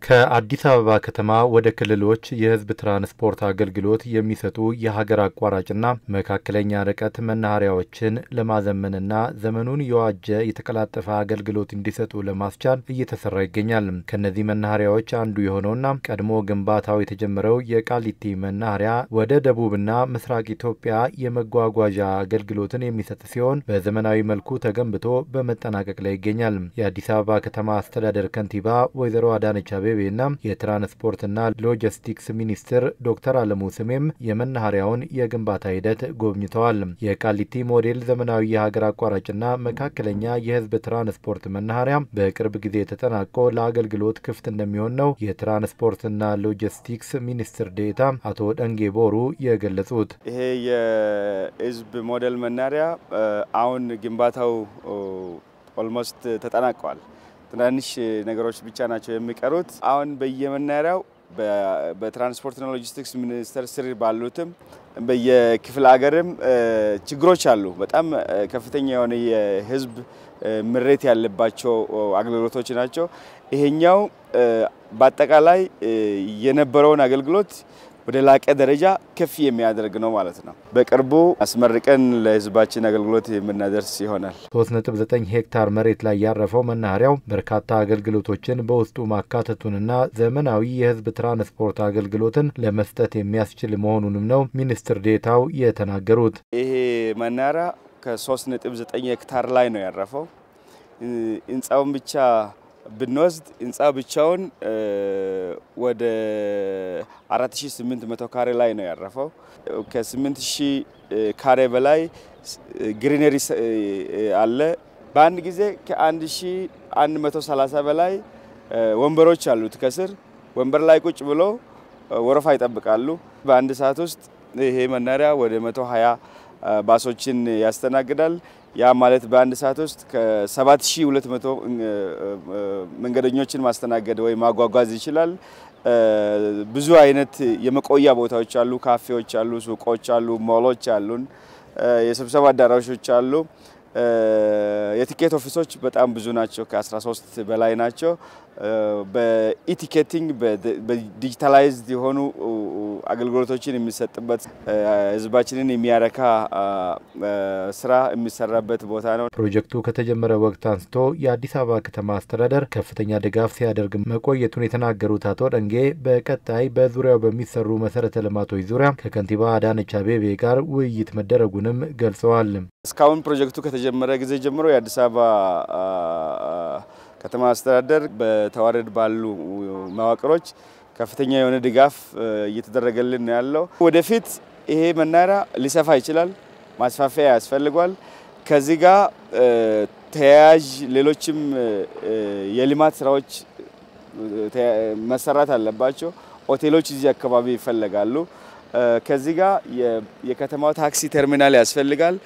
ከአዲስ አበባ ከተማ ወደ ክልሎች የህዝብ ትራንስፖርት አገልግሎት የሚሰጡ የሀገር አቋራጭና መካከለኛ ርቀት መናኸሪያዎችን ለማዘመንና ዘመኑን የዋጀ የተቀላጠፈ አገልግሎት እንዲሰጡ ለማስቻል እየተሰራ ይገኛል። ከነዚህ መናኸሪያዎች አንዱ የሆነውና ቀድሞ ግንባታው የተጀመረው የቃሊቲ መናኸሪያ ወደ ደቡብና ምስራቅ ኢትዮጵያ የመጓጓዣ አገልግሎትን የሚሰጥ ሲሆን በዘመናዊ መልኩ ተገንብቶ በመጠናቀቅ ላይ ይገኛል። የአዲስ አበባ ከተማ አስተዳደር ከንቲባ ወይዘሮ አዳነች አቤቤና የትራንስፖርትና ሎጂስቲክስ ሚኒስትር ዶክተር አለሙ ስሜም የመናኸሪያውን የግንባታ ሂደት ጎብኝተዋል። የቃሊቲ ሞዴል ዘመናዊ የሀገር አቋራጭና መካከለኛ የህዝብ ትራንስፖርት መናኸሪያ በቅርብ ጊዜ ተጠናቆ ለአገልግሎት ክፍት እንደሚሆን ነው የትራንስፖርትና ሎጂስቲክስ ሚኒስትር ዴኤታ አቶ ደንጌ ቦሩ የገለጹት። ይሄ የህዝብ ሞዴል መናኸሪያ አሁን ግንባታው ኦልሞስት ተጠናቋል። ትናንሽ ነገሮች ብቻ ናቸው የሚቀሩት። አሁን በየመናኸሪያው በትራንስፖርትና ሎጂስቲክስ ሚኒስቴር ስር ባሉትም በየክፍለ ሀገርም ችግሮች አሉ። በጣም ከፍተኛ የሆነ የህዝብ ምሬት ያለባቸው አገልግሎቶች ናቸው። ይሄኛው በአጠቃላይ የነበረውን አገልግሎት ወደ ላቀ ደረጃ ከፍ የሚያደርግ ነው ማለት ነው። በቅርቡ አስመርቀን ለህዝባችን አገልግሎት የምናደርስ ይሆናል። 3.9 ሄክታር መሬት ላይ ያረፈው መናኸሪያው በርካታ አገልግሎቶችን በውስጡ ማካተቱንና ዘመናዊ የህዝብ ትራንስፖርት አገልግሎትን ለመስጠት የሚያስችል መሆኑንም ነው ሚኒስትር ዴኤታው የተናገሩት። ይሄ መናኸሪያ ከ3.9 ሄክታር ላይ ነው ያረፈው። ህንጻውን ብቻ ብንወስድ ህንጻ ብቻውን ወደ 4800 ካሬ ላይ ነው ያረፈው። ከ8000 ካሬ በላይ ግሪነሪ አለ። በአንድ ጊዜ ከ1130 በላይ ወንበሮች አሉት። ከስር ወንበር ላይ ቁጭ ብሎ ወረፋ ይጠብቃሉ። በአንድ ሰዓት ውስጥ ይሄ መናኸሪያ ወደ 120 ባሶችን ያስተናግዳል። ያ ማለት በአንድ ሰዓት ውስጥ ከ7200 መንገደኞችን ማስተናገድ ወይ ማጓጓዝ ይችላል። ብዙ አይነት የመቆያ ቦታዎች አሉ፣ ካፌዎች አሉ፣ ሱቆች አሉ፣ ሞሎች አሉን፣ የስብሰባ አዳራሾች አሉ። የቲኬት ኦፊሶች በጣም ብዙ ናቸው፣ ከ13 በላይ ናቸው። በኢቲኬቲንግ በዲጂታላይዝድ የሆኑ አገልግሎቶችን የሚሰጥበት ህዝባችንን የሚያረካ ስራ የሚሰራበት ቦታ ነው። ፕሮጀክቱ ከተጀመረ ወቅት አንስቶ የአዲስ አበባ ከተማ አስተዳደር ከፍተኛ ድጋፍ ሲያደርግ መቆየቱን የተናገሩት አቶ ደንጌ በቀጣይ በዙሪያው በሚሰሩ መሰረተ ልማቶች ዙሪያ ከከንቲባ አዳነች አቤቤ ጋር ውይይት መደረጉንም ገልጸዋል። እስካሁን ፕሮጀክቱ ከተጀመረ ጊዜ ጀምሮ የአዲስ አበባ ከተማ አስተዳደር በተዋረድ ባሉ መዋቅሮች ከፍተኛ የሆነ ድጋፍ እየተደረገልን ነው ያለው። ወደፊት ይሄ መናኸሪያ ሊሰፋ ይችላል፣ ማስፋፊያ ያስፈልጋል። ከዚህ ጋር ተያያዥ ሌሎችም የልማት ስራዎች መሰራት አለባቸው። ሆቴሎች እዚህ አካባቢ ይፈልጋሉ። ከዚህ ጋር የከተማው ታክሲ ተርሚናል ያስፈልጋል።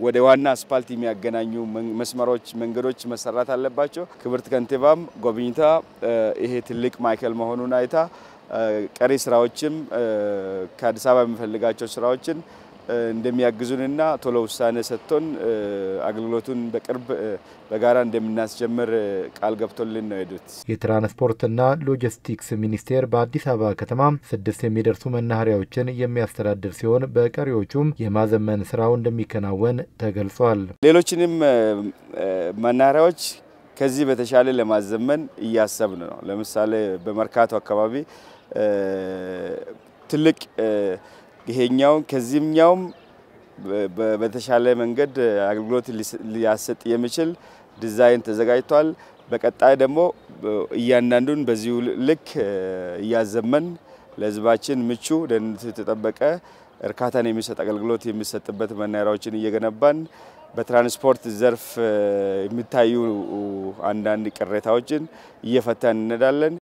ወደ ዋና አስፓልት የሚያገናኙ መስመሮች መንገዶች መሰራት አለባቸው። ክብርት ከንቲባም ጎብኝታ ይሄ ትልቅ ማዕከል መሆኑን አይታ ቀሪ ስራዎችም ከአዲስ አበባ የሚፈልጋቸው ስራዎችን እንደሚያግዙንና ቶሎ ውሳኔ ሰጥቶን አገልግሎቱን በቅርብ በጋራ እንደምናስጀምር ቃል ገብቶልን ነው የሄዱት። የትራንስፖርትና ሎጂስቲክስ ሚኒስቴር በአዲስ አበባ ከተማ 6 የሚደርሱ መናኸሪያዎችን የሚያስተዳድር ሲሆን በቀሪዎቹም የማዘመን ስራው እንደሚከናወን ተገልጿል። ሌሎችንም መናኸሪያዎች ከዚህ በተሻለ ለማዘመን እያሰብን ነው። ለምሳሌ በመርካቶ አካባቢ ትልቅ ይሄኛው ከዚህኛው በተሻለ መንገድ አገልግሎት ሊያሰጥ የሚችል ዲዛይን ተዘጋጅቷል። በቀጣይ ደግሞ እያንዳንዱን በዚሁ ልክ እያዘመን ለህዝባችን ምቹ ደህንነቱ የተጠበቀ እርካታን የሚሰጥ አገልግሎት የሚሰጥበት መናኸሪያዎችን እየገነባን በትራንስፖርት ዘርፍ የሚታዩ አንዳንድ ቅሬታዎችን እየፈታን እንሄዳለን።